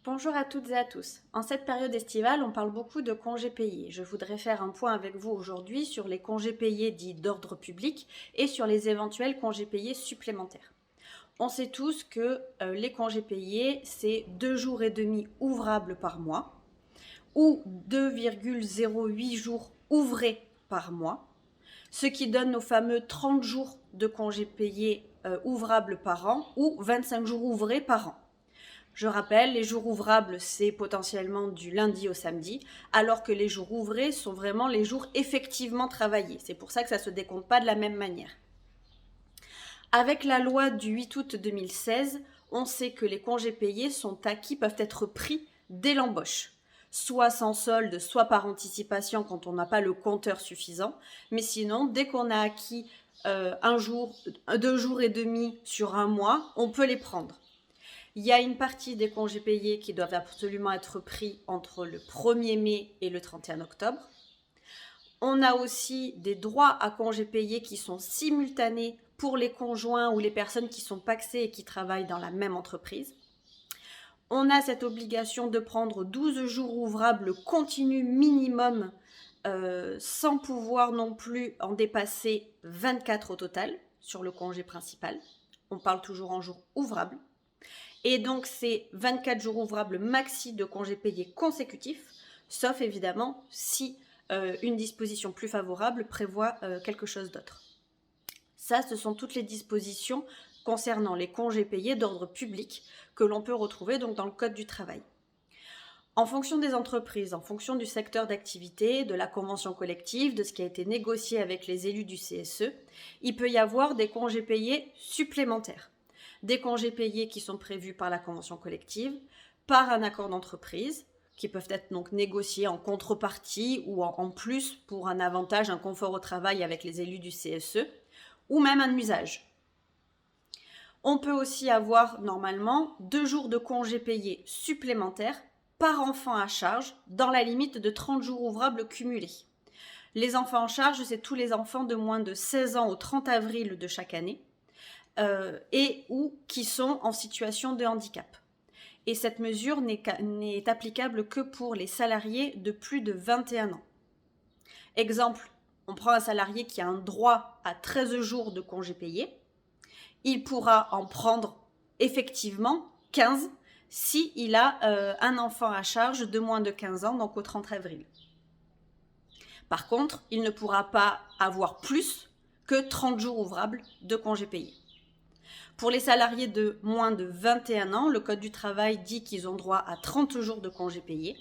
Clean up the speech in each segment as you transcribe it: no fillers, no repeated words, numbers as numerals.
Bonjour à toutes et à tous. En cette période estivale, on parle beaucoup de congés payés. Je voudrais faire un point avec vous aujourd'hui sur les congés payés dits d'ordre public et sur les éventuels congés payés supplémentaires. On sait tous que les congés payés, c'est 2 jours et demi ouvrables par mois ou 2,08 jours ouvrés par mois, ce qui donne nos fameux 30 jours de congés payés ouvrables par an ou 25 jours ouvrés par an. Je rappelle, les jours ouvrables, c'est potentiellement du lundi au samedi, alors que les jours ouvrés sont vraiment les jours effectivement travaillés. C'est pour ça que ça ne se décompte pas de la même manière. Avec la loi du 8 août 2016, on sait que les congés payés sont acquis, peuvent être pris dès l'embauche, soit sans solde, soit par anticipation quand on n'a pas le compteur suffisant, mais sinon, dès qu'on a acquis 1 jour, 2 jours et demi sur un mois, on peut les prendre. Il y a une partie des congés payés qui doivent absolument être pris entre le 1er mai et le 31 octobre. On a aussi des droits à congés payés qui sont simultanés pour les conjoints ou les personnes qui sont pacsées et qui travaillent dans la même entreprise. On a cette obligation de prendre 12 jours ouvrables continus minimum sans pouvoir non plus en dépasser 24 au total sur le congé principal. On parle toujours en jours ouvrables. Et donc, c'est 24 jours ouvrables maxi de congés payés consécutifs, sauf évidemment si une disposition plus favorable prévoit quelque chose d'autre. Ça, ce sont toutes les dispositions concernant les congés payés d'ordre public que l'on peut retrouver donc dans le Code du travail. En fonction des entreprises, en fonction du secteur d'activité, de la convention collective, de ce qui a été négocié avec les élus du CSE, il peut y avoir des congés payés supplémentaires. Des congés payés qui sont prévus par la convention collective, par un accord d'entreprise, qui peuvent être donc négociés en contrepartie ou en plus pour un avantage, un confort au travail avec les élus du CSE, ou même un usage. On peut aussi avoir normalement 2 jours de congés payés supplémentaires par enfant à charge dans la limite de 30 jours ouvrables cumulés. Les enfants en charge, c'est tous les enfants de moins de 16 ans au 30 avril de chaque année. Et ou qui sont en situation de handicap. Et cette mesure n'est applicable que pour les salariés de plus de 21 ans. Exemple, on prend un salarié qui a un droit à 13 jours de congés payés. Il pourra en prendre effectivement 15 s'il a un enfant à charge de moins de 15 ans, donc au 30 avril. Par contre, il ne pourra pas avoir plus que 30 jours ouvrables de congés payés. Pour les salariés de moins de 21 ans, le Code du travail dit qu'ils ont droit à 30 jours de congés payés.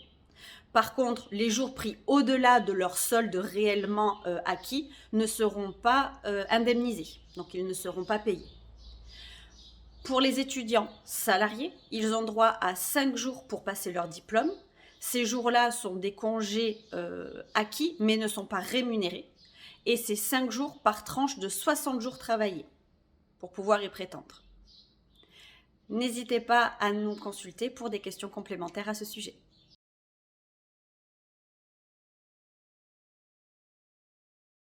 Par contre, les jours pris au-delà de leur solde réellement acquis ne seront pas indemnisés, donc ils ne seront pas payés. Pour les étudiants salariés, ils ont droit à 5 jours pour passer leur diplôme. Ces jours-là sont des congés acquis, mais ne sont pas rémunérés. Et c'est 5 jours par tranche de 60 jours travaillés pour pouvoir y prétendre. N'hésitez pas à nous consulter pour des questions complémentaires à ce sujet.